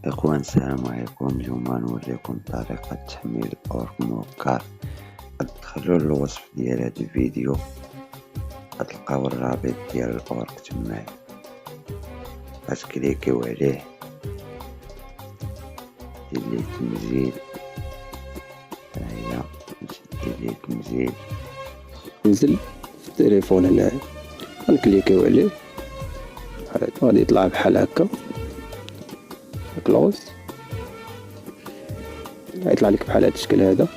إخوان السلام عليكم. اليوم غنوريكم طريقة تحميل أورك موكار. غتدخلو للوصف ديال هاد الفيديو غتلقاو الرابط ديال الأورك تماك، غتكليكيو عليه دير ليه تنزيل، هاهي دير ليه تنزيل نزل في التليفون هنايا، غنكليكيو عليه غادي يطلع بحال هكا كلوز، غيطلع لك بحال هاد الشكل هذا.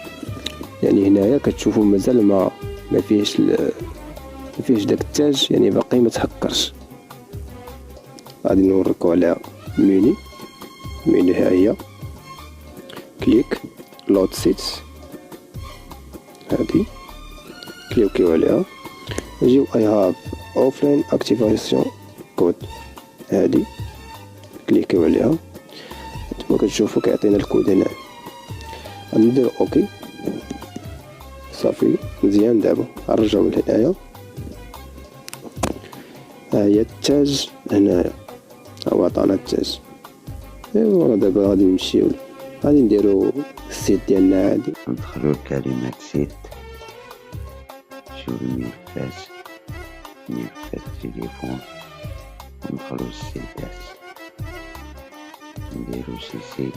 يعني هنايا كتشوفوا مازال ما فيهش داك التاج، يعني باقي ما تهكرش. غادي نوريكم على ميني ها هي، كليك لود سيتس، هادي كليكيو عليها، نجيو اي هاف اوفلاين اكتيفاسيون كود، هادي كليكيو عليها. كما كتشوفوا كيعطينا الكود هنا، غنديرو اوكي صافي مزيان. دابا غنرجعو لهنايا، ها هي التاج هنايا، هو عطانا التاج. ايوا دابا غادي نمشيو، غادي نديرو السيت ديالنا عادي. ندخلو لكلمة سيت، نمشيو للملفات التليفون، ندخلو للسيتات، نديرو شي سيت.